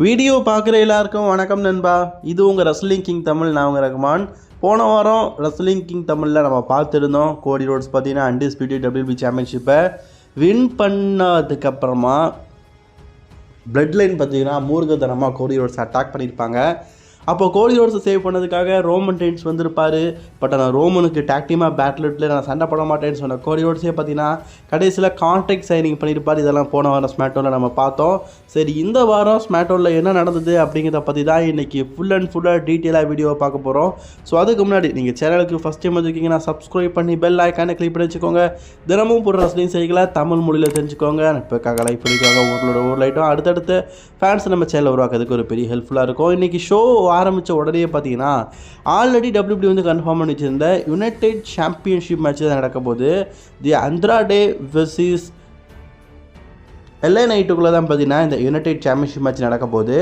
Video பார்க்குற எல்லாருக்கும் வணக்கம் நண்பா. இது உங்கள் ரெஸ்லிங் கிங் தமிழ். நான் உங்கள் ரகுமான். போன வாரம் ரெஸ்லிங் கிங் தமிழில் நம்ம பார்த்துருந்தோம். கோடி ரோட்ஸ் பார்த்தீங்கன்னா அன்டிஸ்பியூட்டட் WB சாம்பியன்ஷிப்பை வின் பண்ணதுக்கப்புறமா பிளட் லைன் பார்த்தீங்கன்னா மூர்க்கத்தனமாக கோடி ரோட்ஸ் அட்டாக் பண்ணியிருப்பாங்க. அப்போ கோடி ரோட்ஸை சேவ் பண்ணதுக்காக ரோமன் ரெயின்ஸ் வந்திருப்பார். பட் ஆனால் ரோமனுக்கு டாக்டிமாக பேட்லெட்டில் நான் சண்டை போட மாட்டேன்னு சொன்ன கோடி ரோட்ஸே பார்த்தீங்கன்னா கடைசியில் கான்ட்ராக்ட் சைனிங் பண்ணியிருப்பார். இதெல்லாம் போன வாரம் ஸ்மாக்டவுனில் நம்ம பார்த்தோம். சரி, இந்த வாரம் ஸ்மாக்டவுனில் என்ன நடந்தது அப்படிங்கிறத பற்றி தான் இன்றைக்கி ஃபுல்லாக டீட்டெயிலாக வீடியோவை பார்க்க போகிறோம். ஸோ அதுக்கு முன்னாடி நீங்கள் சேனலுக்கு ஃபஸ்ட் டைம் வச்சுருக்கீங்கன்னா சப்ஸ்கிரைப் பண்ணி பெல் ஐக்கானை கிளிக் பண்ணி வச்சுக்கோங்க. தினமும் போடுற ரெஸ்லிங் செய்திகளை தமிழ் மொழியில் தெரிஞ்சுக்கோங்க. இப்போக்காக லைஃப் பண்ணிக்கோங்க. ஊரில் லைட்டும் அடுத்தடுத்து ஃபேன்ஸ் நம்ம சேனல் உருவாக்குறதுக்கு ஒரு பெரிய ஹெல்ப்ஃபுல்லாக இருக்கும். இன்றைக்கி ஷோ ஆரம்பித்த உடனே பார்த்தீங்கன்னா ஆல்ரெடி WWE வந்து கன்ஃபார்ம் பண்ணி வச்சுருந்த யுனைடெட் சாம்பியன்ஷிப் மேட்ச் தான் நடக்க போது. தி அண்ட்ராடே வெர்சஸ் LA நைட்டுக்குள்ளே தான் பார்த்தீங்கன்னா இந்த யுனைடெட் சாம்பியன்ஷிப் மேட்ச் நடக்க போகுது.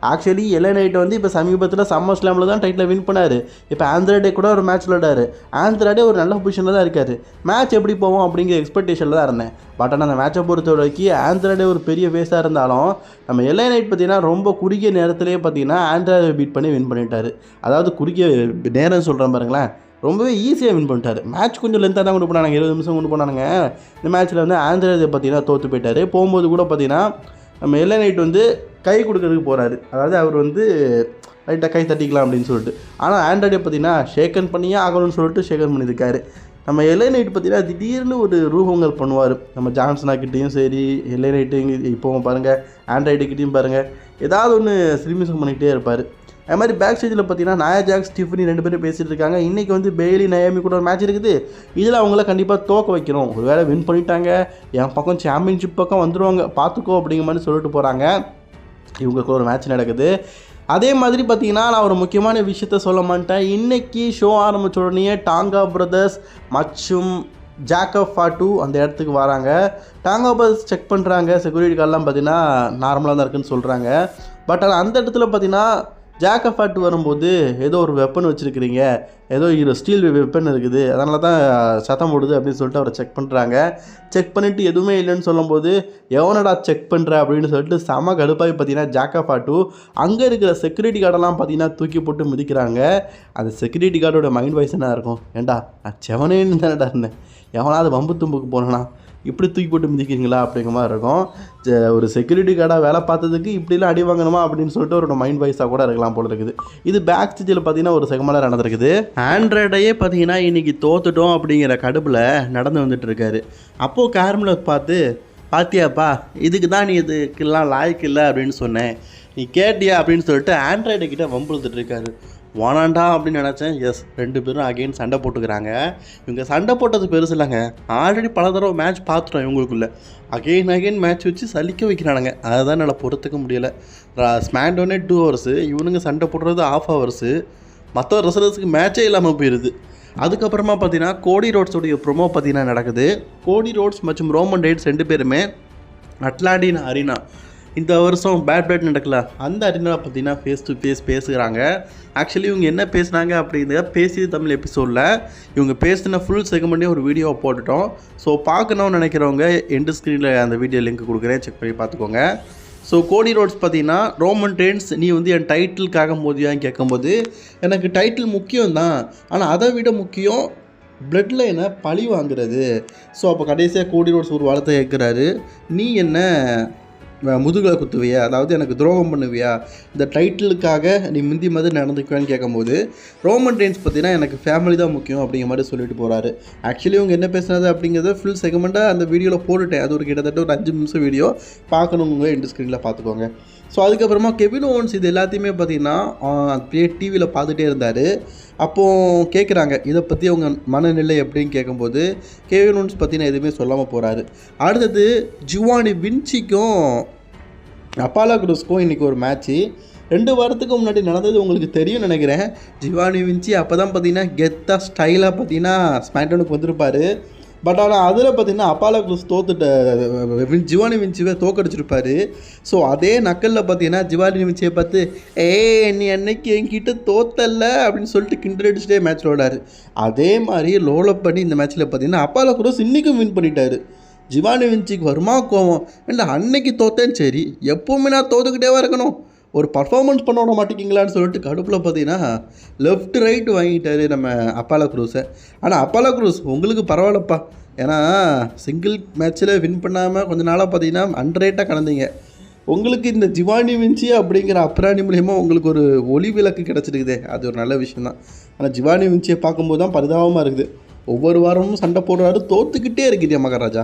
ஆக்சுவலி LA நைட் வந்து இப்போ சமீபத்தில் சம்மர் ஸ்லாமில் தான் டைட்டில் வின் பண்ணார். இப்போ ஆண்ட்ராடே கூட ஒரு மேட்ச் விளையாடாரு. ஆண்ட்ராடே ஒரு நல்ல பொசிஷனில் தான் இருக்கார். மேட்ச் எப்படி போவோம் அப்படிங்கிற எக்ஸ்பெக்டேஷனில் தான் இருந்தேன். பட் ஆனால் அந்த மேட்சை பொறுத்த வரைக்கும் ஆண்ட்ராடே ஒரு பெரிய ஃபேஸாக இருந்தாலும் நம்ம LA நைட் பார்த்தீங்கன்னா ரொம்ப குறுகிய நேரத்திலேயே பார்த்தீங்கன்னா ஆண்ட்ராடே பீட் பண்ணி வின் பண்ணிட்டார். அதாவது குறுகிய நேரம் சொல்கிறேன் பாருங்களேன், ரொம்பவே ஈஸியாக வின் பண்ணிட்டார். மேட்ச் கொஞ்சம் லென்த்தாக தான் கொண்டு போனாங்க, 20 நிமிஷம் கொண்டு போனாங்க. இந்த மேட்ச்சில் வந்து ஆண்ட்ராடே பார்த்தீங்கன்னா தோற்று போயிட்டார். போகும்போது கூட பார்த்தீங்கன்னா நம்ம LA நைட் வந்து கை கொடுக்கறதுக்கு போகிறாரு. அதாவது அவர் வந்து லைட்டாக கை தட்டிக்கலாம் அப்படின்னு சொல்லிட்டு. ஆனால் ஆண்ட்ராடே பார்த்தீங்கன்னா ஷேக்கன் பண்ணியே ஆகணும்னு சொல்லிட்டு ஷேக்கன் பண்ணியிருக்காரு. நம்ம LA நைட் பார்த்தீங்கன்னா திடீர்னு ஒரு ரூபங்கள் பண்ணுவார். நம்ம ஜான்சனாக்கிட்டேயும் சரி, LA நைட்டு இப்போ பாருங்கள், ஆண்ட்ராய்டுக்கிட்டையும் பாருங்கள், ஏதாவது ஒன்று சிலிமிசம் பண்ணிகிட்டே இருப்பார். அது மாதிரி பேக் ஸ்டேஜில் பார்த்தீங்கன்னா நயா ஜாக்ஸ், ஸ்டிஃபனி 2 பேரும் பேசிகிட்டு இருக்காங்க. இன்றைக்கி வந்து பெய்லி நயாமி கூட ஒரு மேட்ச் இருக்குது. இதில் அவங்கள கண்டிப்பாக தோக்க வைக்கணும். ஒரு வேளை வின் பண்ணிட்டாங்க, என் பக்கம் சாம்பியன்ஷிப் பக்கம் வந்துடுவாங்க, பார்த்துக்கோ அப்படிங்கிற மாதிரி சொல்லிட்டு போகிறாங்க. இவங்களுக்கு ஒரு மேட்ச் நடக்குது. அதே மாதிரி பார்த்தீங்கன்னா நான் ஒரு முக்கியமான விஷயத்த சொல்ல மாட்டேன். இன்றைக்கி ஷோ ஆரம்பித்த உடனே டாங்கா பிரதர்ஸ் மற்றும் ஜாக்கப் ஃபாட்டு அந்த இடத்துக்கு வராங்க. டாங்கா பிரதர்ஸ் செக் பண்ணுறாங்க. செக்யூரிட்டி கார்டெலாம் பார்த்தீங்கன்னா நார்மலாக தான் இருக்குன்னு சொல்கிறாங்க. பட் ஆனால் அந்த இடத்துல பார்த்தீங்கன்னா ஜாக்கப் ஃபாட்டு வரும்போது ஏதோ ஒரு வெப்பன் வச்சுருக்கிறீங்க, ஏதோ ஸ்டீல் வெப்பன் இருக்குது, அதனால தான் சத்தம் போடுது அப்படின்னு சொல்லிட்டு அவரை செக் பண்ணுறாங்க. செக் பண்ணிவிட்டு எதுவுமே இல்லைன்னு சொல்லும்போது எவனடா செக் பண்ணுற அப்படின்னு சொல்லிட்டு செம கடுப்பாகி பார்த்தீங்கன்னா ஜாக்கப் ஃபாட்டு அங்கே இருக்கிற செக்யூரிட்டி கார்டெல்லாம் பார்த்தீங்கன்னா தூக்கி போட்டு மிதிக்கிறாங்க. அந்த செக்யூரிட்டி கார்டோட மைண்ட் வாய்ஸ் என்ன இருக்கும், ஏண்டா நான் செவனேன்னு தானடா இருந்தேன், எவனாவது வம்பு தும்புக்கு போனேன்னா இப்படி தூக்கி போட்டு மிதிக்கிறீங்களா அப்படிங்கிற மாதிரி இருக்கும். ஒரு செக்யூரிட்டி கார்டாக வேலை பார்த்ததுக்கு இப்படிலாம் அடி வாங்கணுமா அப்படின்னு சொல்லிட்டு ஒரு மைண்ட் வாய்ஸாக கூட இருக்கலாம் போல இருக்குது. இது பேக் ஸ்டேஜில் பார்த்தீங்கன்னா ஒரு செகமெண்டாக நடந்திருக்குது. ஆண்ட்ராய்டையே பார்த்தீங்கன்னா இன்றைக்கி தோத்துட்டோம் அப்படிங்கிற கடுப்பில் நடந்து வந்துட்டு இருக்காரு. அப்போது கேர்மில் பார்த்து, பாத்தியாப்பா இதுக்கு தான் நீ இதுக்கெல்லாம் லாய்க்கு இல்லை அப்படின்னு சொன்னேன், நீ கேட்டியா அப்படின்னு சொல்லிட்டு ஆண்ட்ராய்டுக்கிட்ட வம்புழுத்துட்டு இருக்காரு. வானாண்டா அப்படின்னு நினச்சேன். எஸ், 2 பேரும் அகெயின் சண்டை போட்டுக்கிறாங்க. இவங்க சண்டை போட்டது பெருசு இல்லைங்க, ஆல்ரெடி பல தடவை மேட்ச் பார்த்துட்டோம். இவங்களுக்குள்ள அகெயின் மேட்ச் வச்சு சலிக்க வைக்கிறானுங்க. அதை தான் என்னால் பொறுத்துக்க முடியலை. ஸ்மாக்டவுனே 2 ஹவர்ஸு, இவனுங்க சண்டை போடுறது 1/2 ஹவர்ஸு. மற்ற ரெஸ்லர்ஸுக்கு மேட்சே இல்லாமல் போயிடுது. அதுக்கப்புறமா பார்த்தீங்கன்னா கோடி ரோட்ஸோடைய ப்ரொமோ பார்த்தீங்கன்னா நடக்குது. கோடி ரோட்ஸ் மற்றும் ரோமன் ரெயின்ஸ் 2 பேருமே அட்லாண்டினா அரினா, இந்த வருஷம் பேட் நடக்கல, அந்த அரினாவில் பார்த்தீங்கன்னா ஃபேஸ் டு ஃபேஸ் பேசுகிறாங்க. ஆக்சுவலி இவங்க என்ன பேசுனாங்க அப்படிங்கிற பேசிய தமிழ் எபிசோடில் இவங்க பேசின ஃபுல் செக்மெண்ட்டே ஒரு வீடியோவை போட்டுட்டோம். ஸோ பார்க்கணும்னு நினைக்கிறவங்க எண்டு ஸ்க்ரீனில் அந்த வீடியோ லிங்க் கொடுக்குறேன், செக் பண்ணி பார்த்துக்கோங்க. ஸோ கோடி ரோட்ஸ் பார்த்தீங்கன்னா ரோமன் ரெயின்ஸ் நீ வந்து என் டைட்டிலுக்காக மோதியான்னு கேட்கும்போது, எனக்கு டைட்டில் முக்கியம் தான், ஆனால் அதை விட முக்கியம் பிளட் லைனை பழி வாங்குறது. ஸோ அப்போ கடைசியாக கோடி ரோட்ஸ் ஒரு வார்த்தை கேட்குறாரு, நீ என்ன முதுகலை குத்துவியா, அதாவது எனக்கு துரோகம் பண்ணுவியா, இந்த டைட்டிலுக்காக நீ முந்தி மாதிரி நடந்துக்குவேன்னு கேட்கும்போது ரோமன் ரெயின்ஸ் பார்த்தீங்கன்னா எனக்கு ஃபேமிலி தான் முக்கியம் அப்படிங்கிற மாதிரி சொல்லிட்டு போகிறாரு. ஆக்சுவலி இவங்க என்ன பேசுனது அப்படிங்கிறத ஃபுல் செகமெண்ட்டாக அந்த வீடியோவில் போட்டுட்டேன். அது ஒரு கிட்டத்தட்ட ஒரு 5 நிமிஷம் வீடியோ, பார்க்கணுங்க எண்டு ஸ்க்ரீனில் பார்த்துக்கோங்க. ஸோ அதுக்கப்புறமா கெவின் ஓவன்ஸ் இது எல்லாத்தையுமே பார்த்தீங்கன்னா அப்படியே டிவியில் பார்த்துட்டே இருந்தார். அப்போது கேட்குறாங்க இதை பற்றி அவங்க மனநிலை எப்படின்னு கேட்கும்போது கெவின் ஓவன்ஸ் பார்த்தீங்கன்னா எதுவுமே சொல்லாமல் போகிறாரு. அடுத்தது ஜிவானி வின்சிக்கும் அப்பாலோ க்ரூஸ்க்கும் இன்றைக்கி ஒரு மேட்ச்சு 2 வாரத்துக்கு முன்னாடி நடந்தது உங்களுக்கு தெரியும் நினைக்கிறேன். ஜிவானி வின்சி அப்போ தான் பார்த்தீங்கன்னா கெத்தாக ஸ்டைலாக பார்த்தீங்கன்னா ஸ்மாக்டவுனுக்கு வந்திருப்பார். பட் ஆனால் அதில் பார்த்தீங்கன்னா அப்பாலோ க்ரூஸ் ஜிவானி வின்சியை தோக்கடிச்சிருப்பார். ஸோ அதே நக்கலில் பார்த்தீங்கன்னா ஜிவானி வின்சியை பார்த்து நீ அன்னைக்கு என்கிட்ட தோத்தல்ல அப்படின்னு சொல்லிட்டு கிண்டடிச்சுட்டே மேட்ச் விளாடாரு. அதே மாதிரி லோலப் பண்ணி இந்த மேட்ச்சில் பார்த்தீங்கன்னா அப்பாலோ க்ரூஸ் இன்றைக்கும் வின் பண்ணிட்டார். ஜிவானி வின்சிக்கு வருமா கோவம், இல்லை அன்னைக்கு தோத்தேன்னு சரி, எப்போவுமே நான் தோத்துக்கிட்டே இருக்கணும், ஒரு பர்ஃபார்மன்ஸ் பண்ண விட மாட்டேங்கிங்களான்னு சொல்லிட்டு கடுப்பில் பார்த்தீங்கன்னா லெஃப்ட் ரைட்டு வாங்கிட்டார் நம்ம அப்போலோ க்ரூஸை. ஆனால் அப்போலோ க்ரூஸ் உங்களுக்கு பரவாயில்லப்பா, ஏன்னா சிங்கிள் மேட்ச்சில் வின் பண்ணாமல் கொஞ்ச நாளாக பார்த்தீங்கன்னா அண்டர் ரேட்டாக கடந்தீங்க. உங்களுக்கு இந்த ஜிவானி வின்சி அப்படிங்கிற அப்ராணி மூலிமா உங்களுக்கு ஒரு ஒளி விளக்கு கிடச்சிருக்குது, அது ஒரு நல்ல விஷயந்தான். ஆனால் ஜிவானி வின்சியை பார்க்கும்போது தான் பரிதாபமாக இருக்குது. ஒவ்வொரு வாரமும் சண்டை போடுறாரு, தோற்றுக்கிட்டே இருக்குது மகாராஜா.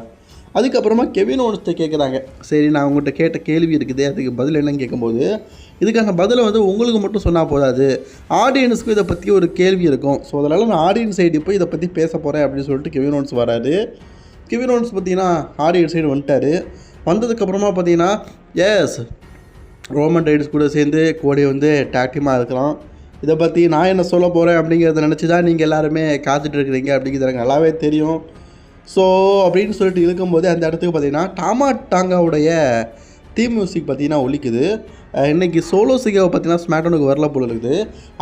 அதுக்கப்புறமா கெவின் ஓவன்ஸ்ட்டை கேட்குறாங்க, சரி நான் உங்கள்கிட்ட கேட்ட கேள்வி இருக்குது, அதுக்கு பதில் என்னன்னு கேட்கும்போது, இதுக்கான பதிலை வந்து உங்களுக்கு மட்டும் சொன்னால் போதாது, ஆடியன்ஸுக்கும் இதை பற்றி ஒரு கேள்வி இருக்கும். ஸோ அதனால் நான் ஆடியன்ஸ் சைடு போய் இதை பற்றி பேச போகிறேன் அப்படின்னு சொல்லிட்டு கெவின் ஓவன்ஸ் வராரு. கெவின் ஓவன்ஸ் பார்த்தீங்கன்னா ஆடியன்ஸ் சைடு வந்துட்டார். வந்ததுக்கப்புறமா பார்த்தீங்கன்னா எஸ் ரோமன் ரைடர்ஸ் கூட சேர்ந்து கோடி வந்து டாக்டிமாக இருக்கிறான். இதை பற்றி நான் என்ன சொல்ல போகிறேன் அப்படிங்கிறத நினச்சி தான் நீங்கள் எல்லாருமே காத்துட்ருக்குறீங்க அப்படிங்கிறது எனக்கு நல்லாவே தெரியும். ஸோ அப்படின்னு சொல்லிட்டு இருக்கும்போது அந்த இடத்துக்கு பார்த்தீங்கன்னா டாமா டாங்காவுடைய தீம் மியூசிக் பார்த்தீங்கன்னா ஒலிக்குது. இன்றைக்கி சோலோ சிகாவை பார்த்தீங்கன்னா ஸ்மாக்டவுனுக்கு வரல போல இருக்குது.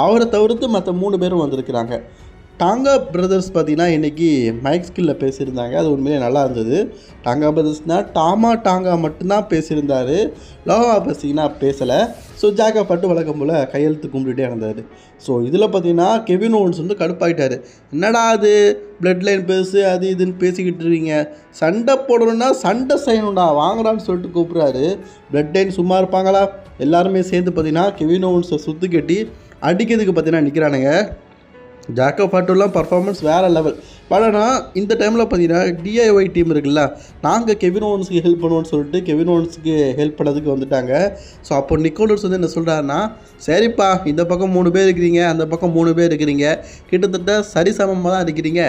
அவரை தவிர்த்து மற்ற 3 பேரும் வந்திருக்கிறாங்க. டாங்கா பிரதர்ஸ் பார்த்தீங்கன்னா இன்றைக்கி மைக் ஸ்கில்லில் பேசியிருந்தாங்க, அது உண்மையிலே நல்லா இருந்தது. டாங்கா பிரதர்ஸ்னால் டாமா டாங்கா மட்டும்தான் பேசியிருந்தார், லோவா பேசிங்கன்னா பேசலை. ஸோ ஜாக்கப் பட்டு வழக்கம் போல் கையெழுத்து கும்பிட்டுட்டே இருந்தார். ஸோ இதில் பார்த்தீங்கன்னா கெவின் ஓவன்ஸ் வந்து கடுப்பாயிட்டார். என்னடா அது பிளட் லைன் பேசு அது இதுன்னு பேசிக்கிட்டு இருக்கீங்க, சண்டை போடணுன்னா சண்டை செய்யணும்டா வாங்கடான்னு சொல்லிட்டு கூப்பிட்றாரு. பிளட் லைன் சும்மா இருப்பாங்களா? எல்லாருமே சேர்ந்து பார்த்தீங்கன்னா கெவின் ஓவன்ஸை சுற்றி கட்டி அடிக்கிறதுக்கு பார்த்தீங்கன்னா நிற்கிறானுங்க. ஜாக்கப் ஃபாட்டோலாம் பர்ஃபார்மன்ஸ் வேறு லெவல். பட் ஆனால் இந்த டைமில் பார்த்தீங்கன்னா டிஐஒய் டீம் இருக்குல்ல, நாங்கள் கெவின் ஓவன்ஸுக்கு ஹெல்ப் பண்ணுவோன்னு சொல்லிட்டு கெவின் ஓவன்ஸுக்கு ஹெல்ப் பண்ணதுக்கு வந்துட்டாங்க. ஸோ அப்போ நிக்கோலஸ் வந்து என்ன சொல்கிறாருன்னா, சரிப்பா இந்த பக்கம் 3 பேர் இருக்கிறீங்க, அந்த பக்கம் 3 பேர் இருக்கிறீங்க, கிட்டத்தட்ட சரிசமமாக தான் இருக்கிறீங்க.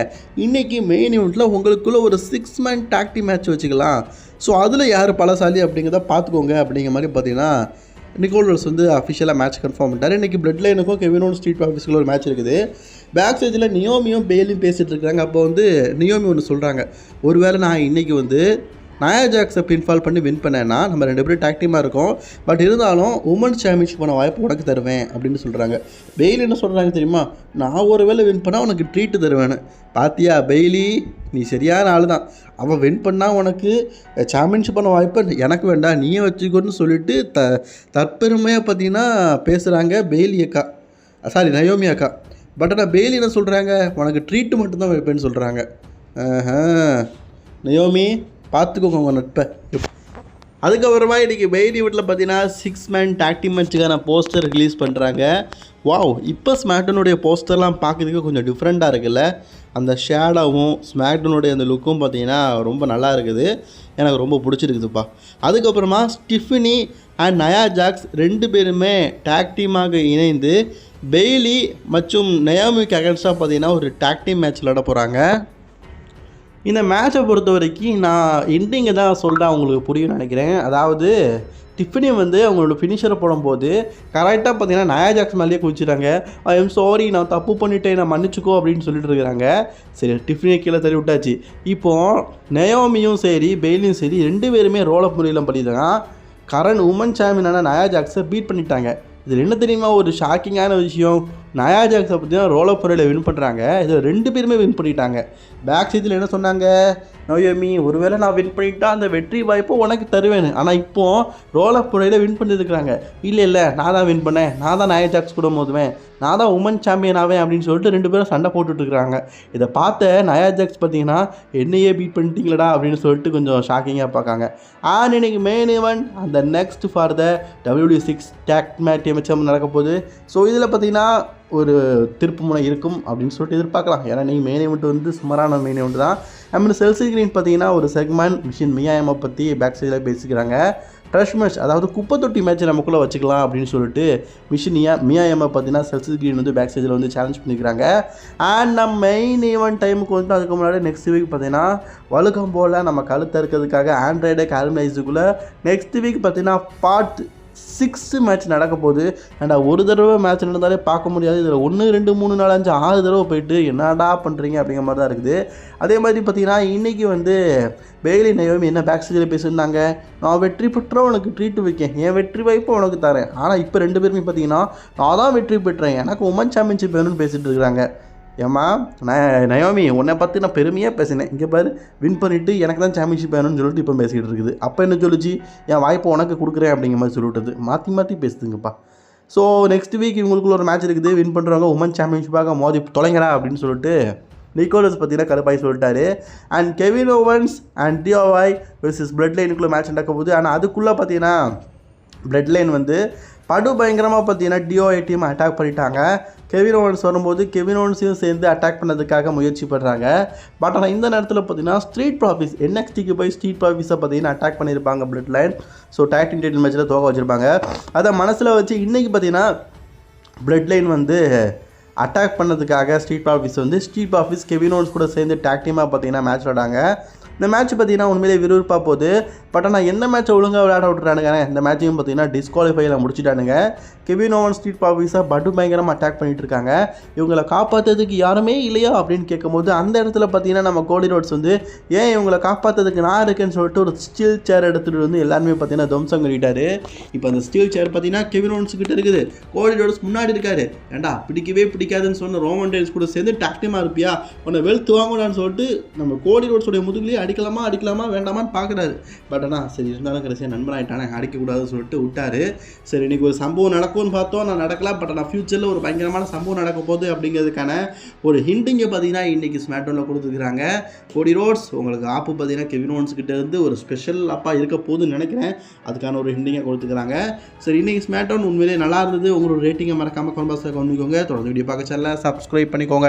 இன்றைக்கி மெயின் ஈவெண்ட்டில் உங்களுக்குள்ளே ஒரு 6 மேன் டாக் டீம் மேட்ச் வச்சுக்கலாம். ஸோ அதில் யார் பலசாலி அப்படிங்கிறத பார்த்துக்கோங்க அப்படிங்கிற மாதிரி பார்த்தீங்கன்னா நிக்கோலஸ் வந்து அஃபிஷியலாக மேட்ச் கன்ஃபார்ம் பண்ணிட்டார். இன்றைக்கி பிளட் லைனுக்கும் கெவின் ஓவன்ஸ் ஸ்ட்ரீட் ஆஃபீஸில் ஒரு மேட்ச் இருக்குது. பேக் ஸ்டேஜில் நியோமியும் பேலியும் பேசிகிட்டு இருக்காங்க. அப்போ வந்து நியோமி ஒன்று சொல்கிறாங்க, ஒருவேளை நான் இன்றைக்கி வந்து நயா ஜாக்ஸை பின்ஃபால் பண்ணி வின் பண்ணேன்னா நம்ம 2 பேரும் டாக் டீமாக இருக்கோம், பட் இருந்தாலும் உமன்ஸ் சாம்பியன்ஷிப் பண்ண வாய்ப்பு உனக்கு தருவேன் அப்படின்னு சொல்கிறாங்க. பெய்லி என்ன சொல்கிறாங்க தெரியுமா, நான் ஒரு வேளை வின் பண்ணால் உனக்கு ட்ரீட்டு தருவேன்னு. பாத்தியா பெய்லி, நீ சரியான ஆள் தான், அவன் வின் பண்ணால் உனக்கு சாம்பியன்ஷிப் பண்ண வாய்ப்பு எனக்கு வேண்டாம், நீயே வச்சுக்கோன்னு சொல்லிட்டு தற்பெருமையாக பார்த்தீங்கன்னா பேசுகிறாங்க பெய்லி அக்கா, சாரி நயோமி அக்கா. பட் ஆனால் பெய்லி என்ன சொல்கிறாங்க, உனக்கு ட்ரீட்டு மட்டும்தான் வைப்பேன்னு சொல்கிறாங்க. நயோமி பார்த்துக்கோங்க உங்கள் நட்பை. அதுக்கப்புறமா இன்றைக்கி பெய்லி வீட்டில் பார்த்தீங்கன்னா 6 மேன் டாக் டீம் மேட்சுக்கான போஸ்டர் ரிலீஸ் பண்ணுறாங்க. வாவ், இப்போ ஸ்மாக்டவுனுடைய போஸ்டர்லாம் பார்க்குறதுக்கு கொஞ்சம் டிஃப்ரெண்ட்டாக இருக்குல்ல, அந்த ஷேடாவும் ஸ்மாக்டவுனுடைய அந்த லுக்கும் பார்த்தீங்கன்னா ரொம்ப நல்லா இருக்குது, எனக்கு ரொம்ப பிடிச்சிருக்குதுப்பா. அதுக்கப்புறமா ஸ்டிஃபினி அண்ட் நயா ஜாக்ஸ் 2 பேருமே டாக் டீமாக இணைந்து பெய்லி மற்றும் நயோமிக்கு அகேன்ஸ்டாக பார்த்தீங்கன்னா ஒரு டாக் டீம் மேட்ச் விளாட போகிறாங்க. இந்த மேட்சை பொறுத்த வரைக்கும் நான் எண்டிங்கை தான் சொல்கிறேன், அவங்களுக்கு புரியும்னு நினைக்கிறேன். அதாவது டிஃபினி வந்து அவங்களோட ஃபினிஷரை போடும்போது கரெக்டாக பார்த்தீங்கன்னா நயா ஜாக்ஸ் மேலேயே குதிச்சுட்டாங்க. ஐ எம் சாரி, நான் தப்பு பண்ணிட்டேன், நான் மன்னிச்சுக்கோ அப்படின்னு சொல்லிட்டு இருக்கிறாங்க. சரி, டிஃபினியை கீழே தள்ளி விட்டாச்சு. இப்போது நயோமியும் சரி பெய்லியும் சரி 2 பேருமே ரோலப் முறையில் பண்ணிட்டாங்க. கரண்ட் உமன் சாம்பியனான நயா ஜாக்ஸை பீட் பண்ணிட்டாங்க. இதில் என்ன தெரியுமா ஒரு ஷாக்கிங்கான விஷயம், நயா ஜாக்ஸை பார்த்தீங்கன்னா ரோலப் முறையில் வின் பண்ணுறாங்க. இதில் 2 பேருமே வின் பண்ணிட்டாங்க. பேக் ஸ்டேஜில் என்ன சொன்னாங்க, நயோமி ஒருவேளை நான் வின் பண்ணிட்டா அந்த வெற்றி வாய்ப்பை உனக்கு தருவேன்னு. ஆனால் இப்போது ரோலப் முறையில் வின் பண்ணியிருக்கிறாங்க. இல்லை நான் தான் வின் பண்ணேன், நான் தான் நயா ஜாக்ஸ் கூட மோதுவேன், நான் தான் உமன் சாம்பியன் ஆவேன் அப்படின்னு சொல்லிட்டு 2 பேரும் சண்டை போட்டுட்ருக்குறாங்க. இதை பார்த்த நயா ஜாக்ஸ் பார்த்தீங்கன்னா என்னையே பீட் பண்ணிட்டீங்களடா அப்படின்னு சொல்லிட்டு கொஞ்சம் ஷாக்கிங்காக பார்க்காங்க. அண்ட் இன்னைக்கு மெயின் ஈவெண்ட் அந்த next for the WW6 tag match நடக்க போகுது. ஸோ இதில் பார்த்தீங்கன்னா ஒரு திருப்பு முனை இருக்கும் அப்படின்னு சொல்லிட்டு எதிர்பார்க்கலாம். ஏன்னா நீங்கள் மெயின் ஈவெண்ட் வந்து சுமாரான மெயின் ஈவெண்ட் தான். நம்ம செல்சி கிரீன் பார்த்தீங்கன்னா ஒரு செக்மெண்ட் மிஷின் மியாயம்மை பற்றி பேக் சைடில் பேசிக்கிறாங்க. ட்ரஷ் மேட்ச், அதாவது குப்பை தொட்டி மேட்ச் நமக்குள்ளே வச்சுக்கலாம் அப்படின்னு சொல்லிட்டு மிஷின் மியாயம்மை பார்த்தீங்கன்னா செல்சி கிரீன் வந்து பேக் சைடில் வந்து சேலஞ்ச் பண்ணிக்கிறாங்க. அண்ட் நம்ம மெயின் ஈவெண்ட் டைமுக்கு வந்து அதுக்கு முன்னாடி நெக்ஸ்ட் வீக் பார்த்தீங்கன்னா வழுக்கம் போல் நம்ம கழுத்த இருக்கிறதுக்காக ஆண்ட்ராய்டை கால்மலைஸுக்குள்ளே நெக்ஸ்ட் வீக் பார்த்தீங்கன்னா பார்ட் 6 மேட்ச் நடக்க போகுது. அண்டா ஒரு தடவை மேட்ச் நடந்தாலே பார்க்க முடியாது, இதில் 1 2 3 4 5 6 தடவை போயிட்டு என்னடா பண்ணுறீங்க அப்படிங்கிற மாதிரி தான் இருக்குது. அதே மாதிரி பார்த்தீங்கன்னா இன்றைக்கி வந்து பெய்லி நயோமி என்ன பேக் ஸ்டேஜில் பேசியிருந்தாங்க, நான் வெற்றி பெற்றோம் உனக்கு ட்ரீட்டு வைக்கேன், என் வெற்றி வாய்ப்பை உனக்கு தரேன். ஆனால் இப்போ 2 பேருமே பார்த்தீங்கன்னா நான் தான் வெற்றி பெற்றேன், எனக்கு உமன் சாம்பியன்ஷிப் வேணும்னு பேசிகிட்டு இருக்கிறாங்க. ஏம்மா நான் நயோமி உன்னை பற்றி நான் பெருமையாக பேசினேன், இங்கே பாரு வின் பண்ணிவிட்டு எனக்கு தான் சாம்பியன்ஷிப் வேணும்னு சொல்லிட்டு இப்போ பேசிக்கிட்டு இருக்குது. அப்போ என்ன சொல்லிச்சு, என் வாய்ப்பை உனக்கு கொடுக்குறேன் அப்படிங்கிற மாதிரி சொல்லிவிட்டது. மாற்றி மாற்றி பேசுதுங்கப்பா. ஸோ நெக்ஸ்ட் வீக் இவங்களுக்குள்ள ஒரு மேட்ச் இருக்குது. வின் பண்ணுறவங்க உமன் சாம்பியன்ஷிப்பாக மோதி தொலைங்கடா அப்படின்னு சொல்லிட்டு நிக்கோலஸ் பார்த்தீங்கன்னா கருப்பாய் சொல்லிட்டாரு. அண்ட் கெவின் ஓவன்ஸ் அண்ட் டியோவாய் வெர்சஸ் பிளட் லைனுக்குள்ளே மேட்ச் நடக்க போகுது. ஆனால் அதுக்குள்ளே பார்த்தீங்கன்னா பிளட் லைன் வந்து படு பயங்கரமாக பார்த்தீங்கன்னா டியோஐ டீம் அட்டாக் பண்ணிட்டாங்க. கெவின் ஓவன்ஸ் வரும்போது கெவின் ஓவன்ஸையும் சேர்ந்து அட்டாக் பண்ணதுக்காக முயற்சி பண்ணுறாங்க. பட் ஆனால் இந்த நேரத்தில் பார்த்தீங்கன்னா ஸ்ட்ரீட் ப்ராஃபிஸ் NXTக்கு போய் ஸ்ட்ரீட் ப்ராஃபிஸை பார்த்தீங்கன்னா அட்டாக் பண்ணியிருப்பாங்க blood line. So tag team title மேட்ச்சில் தோக்க வச்சுருப்பாங்க. அதை மனசில் வச்சு இன்றைக்கி பார்த்தீங்கன்னா பிளட் லைன் வந்து அட்டாக் பண்ணதுக்காக ஸ்ட்ரீட் ப்ராஃபிஸ் வந்து ஸ்ட்ரீட் ப்ராஃபிஸ் கெவின் ஓவன்ஸ் கூட சேர்ந்து டேக் டீமாக பார்த்தீங்கன்னா மேட்ச் விளாடாங்க. இந்த மேட்ச் பார்த்தீங்கன்னா உண்மையிலே விறுவிறுப்பாக போகுது. பட் ஆனால் என்ன மேட்ச்சை ஒழுங்காக விளையாட விட்டுறானுங்க. இந்த மேட்சையும் பார்த்தீங்கன்னா டிஸ்குவாலிஃபைல முடிச்சுட்டானுங்க. கெவின் ஓவன்ஸ் ஸ்ட்ரீட் ப்ராஃபிஸாக படு பயங்கரமாக அட்டாக் பண்ணிட்டு இருக்காங்க. இவங்களை காப்பாற்றுறதுக்கு யாருமே இல்லையா அப்படின்னு கேட்கும்போது அந்த இடத்துல பார்த்தீங்கன்னா நம்ம கோடி ரோட்ஸ் வந்து ஏன் இவங்களை காப்பாற்றுறதுக்கு நான் இருக்கேன்னு சொல்லிட்டு ஒரு ஸ்டீல் சேர் எடுத்துகிட்டு வந்து எல்லாருமே பார்த்தீங்கன்னா துவம்சம் பண்ணிட்டாரு. இப்போ அந்த ஸ்டீல் சேர் பார்த்தீங்கன்னா கெவின் ஓவன்ஸ் கிட்ட இருக்குது. கோடி ரோட்ஸ் முன்னாடி இருக்காரு. ஏண்டா பிடிக்கவே பிடிக்காதுன்னு சொன்ன ரோமன் ரெயின்ஸ் கூட சேர்ந்து டாக்டிமா இருப்பியா, உன்னை வெல்த் வாங்கலான்னு சொல்லிட்டு நம்ம கோடி ரோட்ஸோடைய முதுகுலேயே அடிக்கலாமா வேண்டாமான்னு பார்க்குறாரு. பட் ஆனால் சரி இருந்தாலும் கடைசியாக நண்பனாகிட்டானே அடிக்கக்கூடாதுன்னு சொல்லிட்டு விட்டாரு. சரி இன்றைக்கி ஒரு சம்பவம் நடக்கும்னு பார்த்தோம், நான் நடக்கலாம். பட் ஆனால் ஃப்யூச்சரில் ஒரு பயங்கரமான சம்பவம் நடக்க போகுது அப்படிங்கிறதுக்கான ஒரு ஹிண்டிங்கை பார்த்தீங்கன்னா இன்றைக்கி ஸ்மாக்டவுனில் கொடுத்துருக்குறாங்க. கோடி ரோட்ஸ் உங்களுக்கு ஆப்பு பார்த்தீங்கன்னா கெவின் ஓவன்ஸ் கிட்ட இருந்து ஒரு ஸ்பெஷல் ஆப்பாக இருக்க போகுதுன்னு நினைக்கிறேன். அதுக்கான ஒரு ஹிண்டிங்கை கொடுத்துக்கிறாங்க. சரி இன்றைக்கி ஸ்மாக்டவுன் உண்மையிலே நல்லா இருந்தது. உங்களோட ரேட்டிங்கை மறக்காமல் கமெண்ட் பாக்ஸில் கவனிக்கோங்க. தொடர்ந்து வீடியோ பார்க்க சேனலை சப்ஸ்கிரைப் பண்ணிக்கோங்க.